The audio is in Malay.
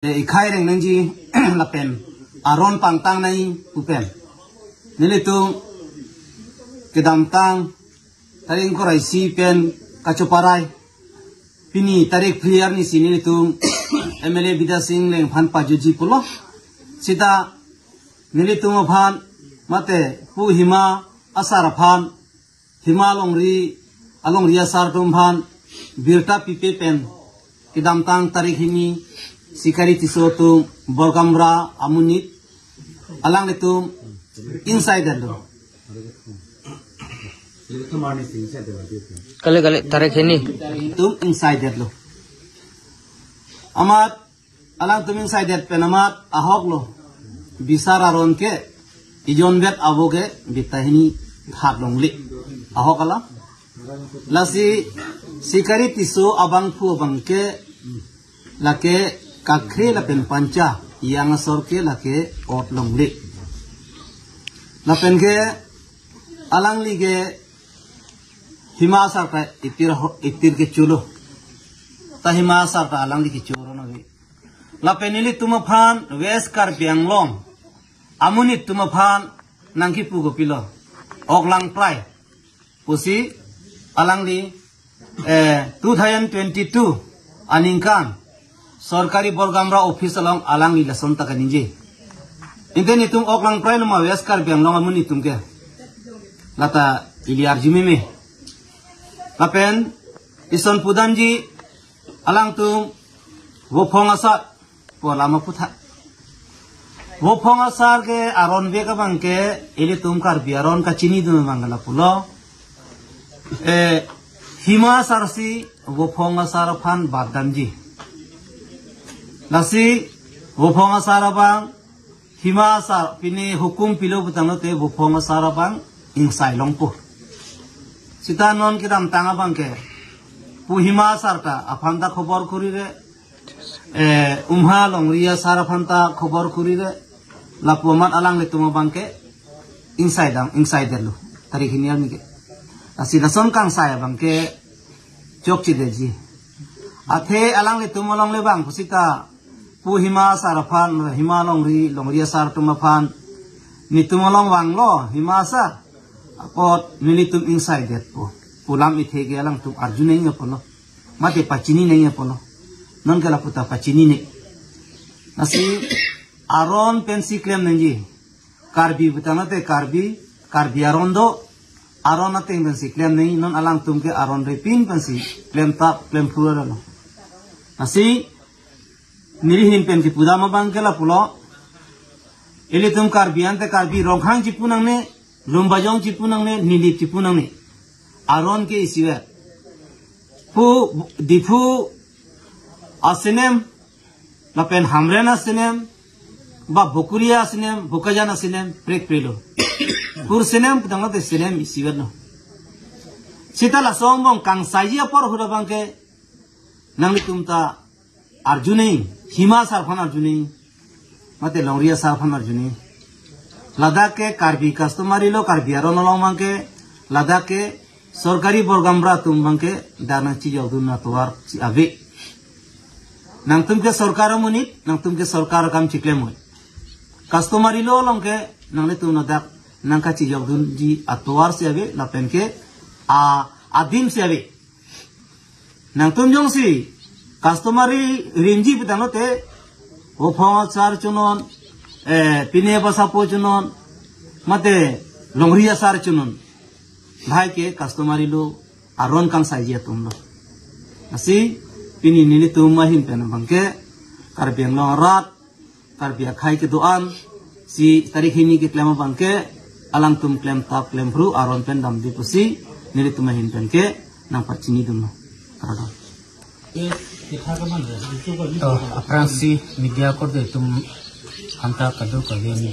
ikai reng nangji lapen aron pangtang nai pupen nilitu kedam tang taring korai si pen kacoparai pini tarik priar ni sini nilitu MLA Bida Singh leng phan pajuji pulo sita nilitu maphan mate pu hima asar phan hima along ria sar tum phan birta pipe pen kedam tang tarik hini sikari tisotu borgamra amunit alang itu insider do kali tarik ini itu insider lo amat alang tu insider penamat ahok lo bisara ron ke ijon bet aboge bitahini hak longli ahok ala lasi sikari tiso abang pu bangke lake kakre lapen panca yang asor ke lake ot longli lapen ke alang lige himasar ka itir ke chulo ta himasar ta alang lige churo na vi lapen ili tumaphan west kar bianglong amunit tumaphan nangki pugo pilo oklang prai pusi alang li 2022 aningkan सरकारी बरगामरा ऑफिस अलग आलांग इलेक्शन तक निजे इनके नितुम ओकलांग प्राय नमा वेस्कर बेंगलोंग अमुन नितुम के लता इलियार जिमे में लापेन इसन पुदान जी आलांग तुम वो फोंगासा पोलामा पुथा वो फोंगासार के आरोन बेका बंके इले तुम कर बियारोन का चीनी दुम मंगला पुलो हिमा सरसी वो फोंगासार फान बादम जी nasi bopong sarabang hima sar pini hukum pilo butang te bopong sarabang insai longpo sita non kidam tanga bangke pu hima sarta afanta khobor kurire umha longriya sarafanta khobor kurire lapuman alang le tuma bangke insai delu tarik hiniar nike nasi nason kang saya bangke chok chideji athe alang le tuma long le bang pusita pu hima sarafan hima longriya sar tumafan nitumolong wanglo hima sa akot nilitum inside that pulam ithege alang tum arjune nge polo mate pachini nge polo non kala puta pachini ne nasi aron pensi claim nenji karbi butanate karbi arondo aron ate pensi claim nei non alang tum ke aron repin pensi claim pura no nasi nirihin pen ki pudama bangkela pulo ele tum karbi ronghang cipunang ne lombajong cipunang ne nilip cipunang ne aron ke isiwe pu difu asinem lapen hamren asinem ba bokuria asinem bokajan asinem prek prelo pur sinem pudanga te sinem isiwe no sitala sombong kang sajia por hura bangke nangli tumta Arjuni हिमा सारफन अर्जुनी मते लौरिया सारफन अर्जुनी लद्दाख के कार्बी कस्टमरी लो कार्बी आरो नलाव मांके लद्दाख के सरकारी बरगामरा तुम मांके दाना चीज अदुना तोवार अबे नंग तुम के सरकार मुनित नंग तुम के सरकार काम चिकले मोय कस्टमरी लो लंके नंगले तुम लद्दाख नंग का चीज अदुन जी अतवार से अबे लपेन के आदिम से अबे नंग तुम जोंसी customary rinji bitano te opong sar chunon pine basa po chunon mate longriya sar chunon bhai ke customary lo aron kang saiji tumlo asi pini nili tum mahim pen bangke karbiang long rat karbia khai ke doan si tarikh ini ke claim bangke alang tum claim tap claim bru aron pen dam di pusi nili tum mahim pen ke nang pachini dumno karado apransi media ko de tum anta kadu ka media